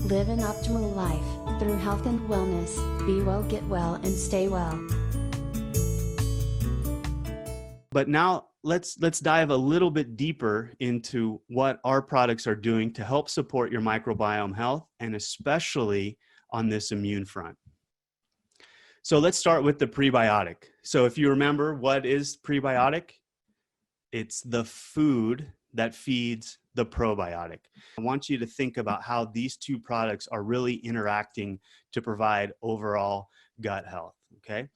Live an optimal life through health and wellness. Be well, get well, and stay well. But now let's dive a little bit deeper into what our products are doing to help support your microbiome health, and especially on this immune front. So let's start with the prebiotic. So if you remember, what is prebiotic? It's the food that feeds the probiotic. I want you to think about how these two products are really interacting to provide overall gut health, okay?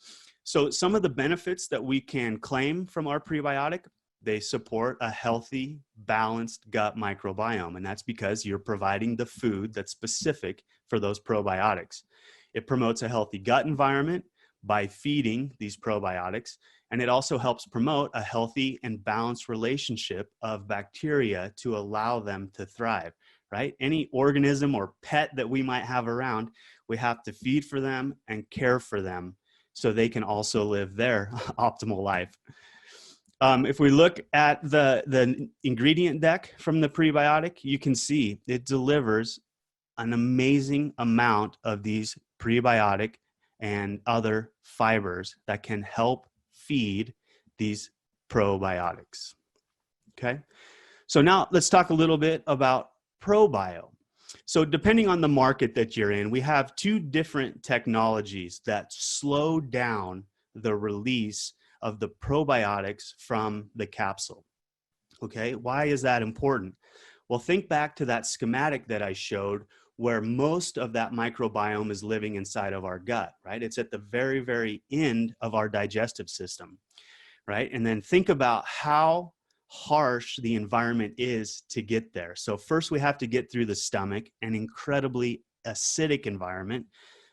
So some of the benefits that we can claim from our prebiotic, they support a healthy, balanced gut microbiome, and that's because you're providing the food that's specific for those probiotics. It promotes a healthy gut environment by feeding these probiotics, and it also helps promote a healthy and balanced relationship of bacteria to allow them to thrive, right? Any organism or pet that we might have around, we have to feed for them and care for them so they can also live their optimal life. If we look at the ingredient deck from the prebiotic, you can see it delivers an amazing amount of these prebiotic and other fibers that can help feed these probiotics. Okay, so now let's talk a little bit about Probio. So depending on the market that you're in, we have two different technologies that slow down the release of the probiotics from the capsule. Okay, why is that important? Well, think back to that schematic that I showed where most of that microbiome is living inside of our gut, right? It's at the very, very end of our digestive system, right? And then think about how harsh the environment is to get there. So first we have to get through the stomach, an incredibly acidic environment.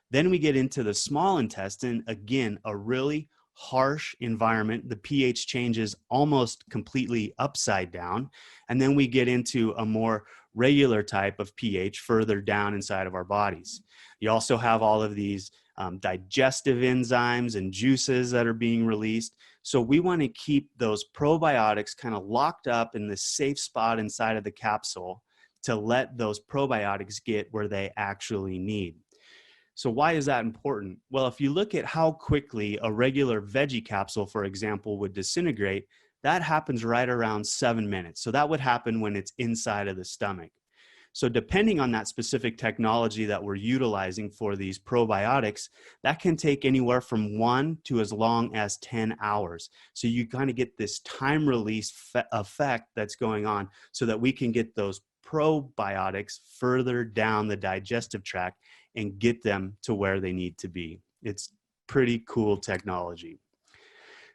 Then we get into the small intestine, again, a really harsh environment. The pH changes almost completely upside down. And then we get into a more regular type of pH further down inside of our bodies. You also have all of these digestive enzymes and juices that are being released. So we want to keep those probiotics kind of locked up in this safe spot inside of the capsule to let those probiotics get where they actually need. So why is that important? Well, if you look at how quickly a regular veggie capsule, for example, would disintegrate, that happens right around 7 minutes. So that would happen when it's inside of the stomach. So depending on that specific technology that we're utilizing for these probiotics, that can take anywhere from 1 to as long as 10 hours. So you kind of get this time release effect that's going on so that we can get those probiotics further down the digestive tract and get them to where they need to be. It's pretty cool technology.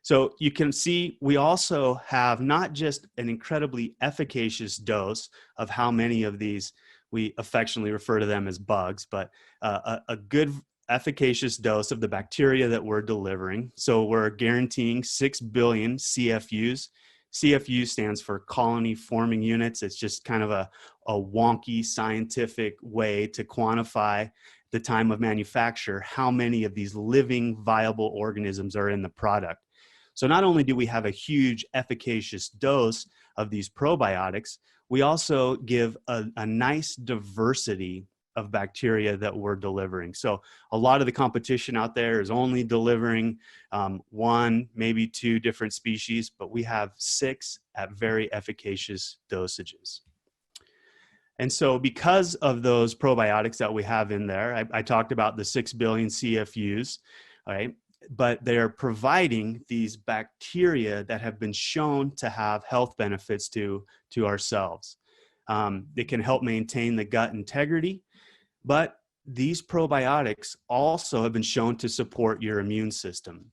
So you can see we also have not just an incredibly efficacious dose of how many of these, we affectionately refer to them as bugs, but a good efficacious dose of the bacteria that we're delivering. So we're guaranteeing 6 billion CFUs. CFU stands for colony forming units. It's just kind of a wonky scientific way to quantify the time of manufacture, how many of these living viable organisms are in the product. So not only do we have a huge efficacious dose of these probiotics, we also give a nice diversity of bacteria that we're delivering. So a lot of the competition out there is only delivering 1, maybe 2 different species, but we have 6 at very efficacious dosages. And so because of those probiotics that we have in there, I talked about the 6 billion CFUs, right? But they're providing these bacteria that have been shown to have health benefits to ourselves. They can help maintain the gut integrity, but these probiotics also have been shown to support your immune system.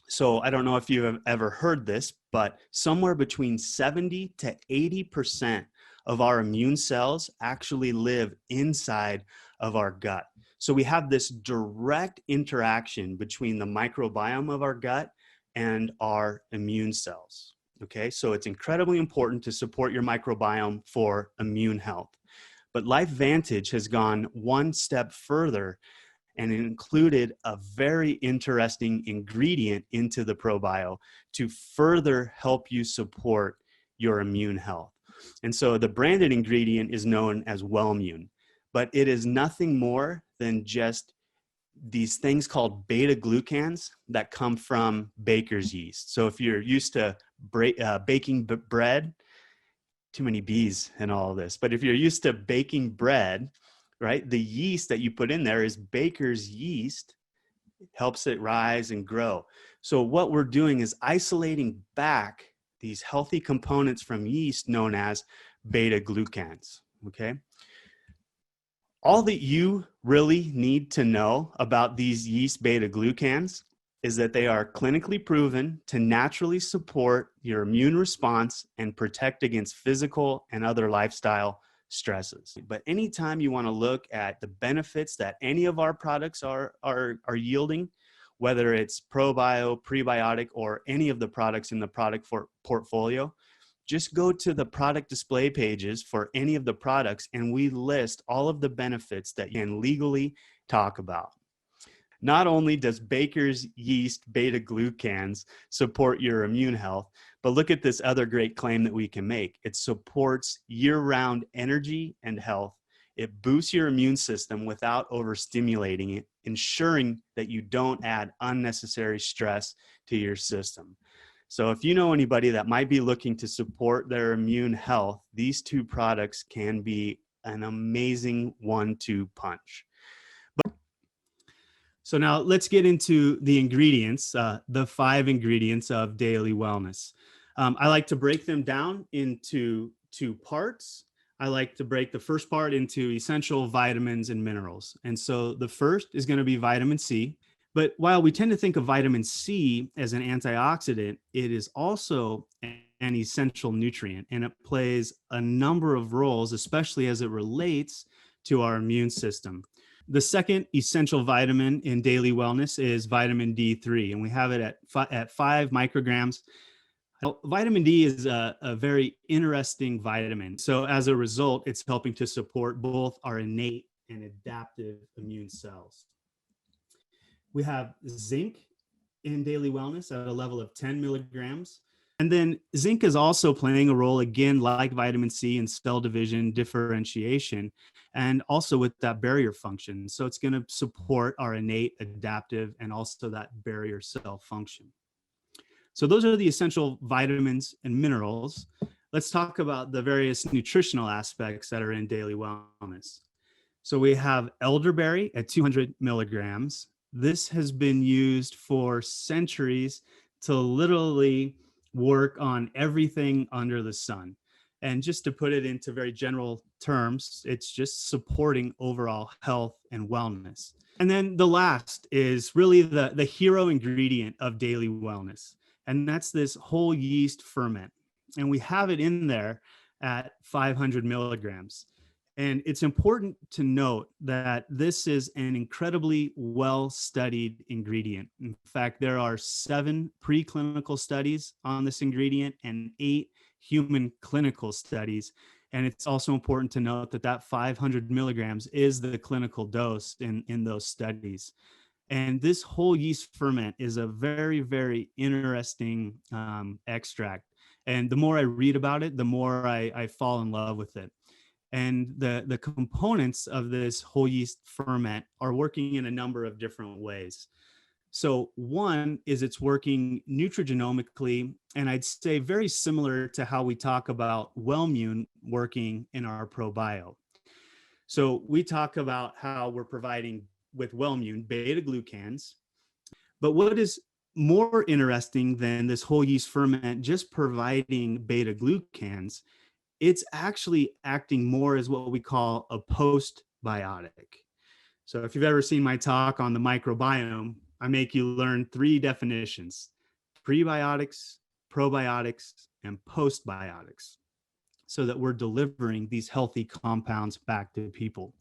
So I don't know if you have ever heard this, but somewhere between 70 to 80% of our immune cells actually live inside of our gut. So we have this direct interaction between the microbiome of our gut and our immune cells. Okay, so it's incredibly important to support your microbiome for immune health. But LifeVantage has gone one step further and included a very interesting ingredient into the Probio to further help you support your immune health. And so the branded ingredient is known as Wellmune. but it is nothing more than just these things called beta glucans that come from baker's yeast. So if you're used to baking bread, too many B's in all of this, but if you're used to baking bread, right, the yeast that you put in there is baker's yeast, helps it rise and grow. So what we're doing is isolating back these healthy components from yeast known as beta glucans, okay? All that you really need to know about these yeast beta glucans is that they are clinically proven to naturally support your immune response and protect against physical and other lifestyle stresses. But anytime you want to look at the benefits that any of our products are yielding, whether it's Probio, Prebiotic, or any of the products in the product portfolio, just go to the product display pages for any of the products and we list all of the benefits that you can legally talk about. Not only does baker's yeast beta glucans support your immune health, but look at this other great claim that we can make. It supports year-round energy and health. It boosts your immune system without overstimulating it, ensuring that you don't add unnecessary stress to your system. So if you know anybody that might be looking to support their immune health, these two products can be an amazing one-two punch. So now let's get into the ingredients, the 5 ingredients of daily wellness. I like to break them down into 2 parts. I like to break the first part into essential vitamins and minerals. And so the first is going to be vitamin C. But while we tend to think of vitamin C as an antioxidant, it is also an essential nutrient, and it plays a number of roles, especially as it relates to our immune system. The second essential vitamin in daily wellness is vitamin D3, and we have it at 5 micrograms. Vitamin D is a very interesting vitamin. So as a result, it's helping to support both our innate and adaptive immune cells. We have zinc in daily wellness at a level of 10 milligrams. And then zinc is also playing a role, again, like vitamin C, in cell division, differentiation, and also with that barrier function. So it's going to support our innate, adaptive, and also that barrier cell function. So those are the essential vitamins and minerals. Let's talk about the various nutritional aspects that are in daily wellness. So we have elderberry at 200 milligrams. This has been used for centuries to literally work on everything under the sun. And just to put it into very general terms, it's just supporting overall health and wellness. And then the last is really the hero ingredient of daily wellness. And that's this whole yeast ferment. And we have it in there at 500 milligrams. And it's important to note that this is an incredibly well-studied ingredient. In fact, there are 7 preclinical studies on this ingredient and 8 human clinical studies. And it's also important to note that 500 milligrams is the clinical dose in those studies. And this whole yeast ferment is a very, very interesting extract. And the more I read about it, the more I fall in love with it. And the components of this whole yeast ferment are working in a number of different ways. So one is it's working nutrigenomically, and I'd say very similar to how we talk about Wellmune working in our Probio. So we talk about how we're providing with Wellmune beta glucans, but what is more interesting than this whole yeast ferment just providing beta glucans, it's actually acting more as what we call a postbiotic. So if you've ever seen my talk on the microbiome, I make you learn 3 definitions: prebiotics, probiotics, and postbiotics, so that we're delivering these healthy compounds back to people.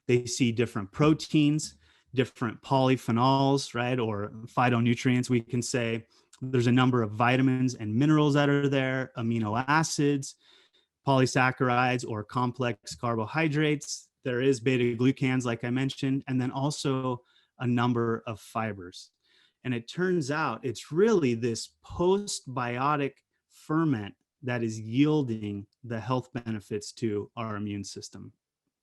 They see different proteins, different polyphenols, right, or phytonutrients. We can say there's a number of vitamins and minerals that are there, amino acids, polysaccharides or complex carbohydrates. There is beta glucans, like I mentioned, and then also a number of fibers. And it turns out it's really this postbiotic ferment that is yielding the health benefits to our immune system.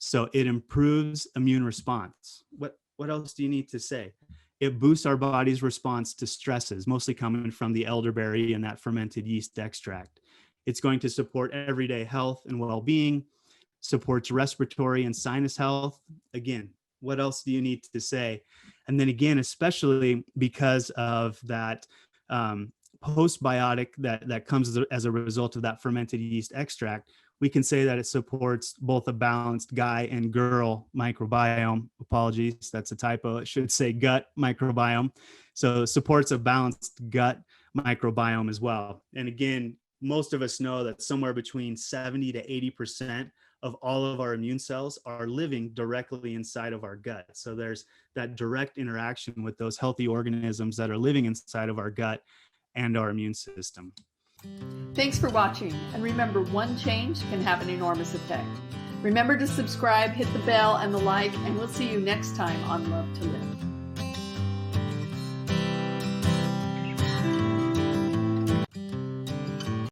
So it improves immune response. What else do you need to say? It boosts our body's response to stresses, mostly coming from the elderberry and that fermented yeast extract. It's going to support everyday health and well-being, supports respiratory and sinus health. Again, what else do you need to say? And then again, especially because of that postbiotic that comes as a result of that fermented yeast extract, we can say that it supports both a balanced guy and girl microbiome. Apologies, that's a typo. It should say gut microbiome. So it supports a balanced gut microbiome as well. And again, most of us know that somewhere between 70 to 80% of all of our immune cells are living directly inside of our gut. So there's that direct interaction with those healthy organisms that are living inside of our gut and our immune system. Thanks for watching, and remember, one change can have an enormous effect. Remember to subscribe, hit the bell and the like, and we'll see you next time on Love to Live.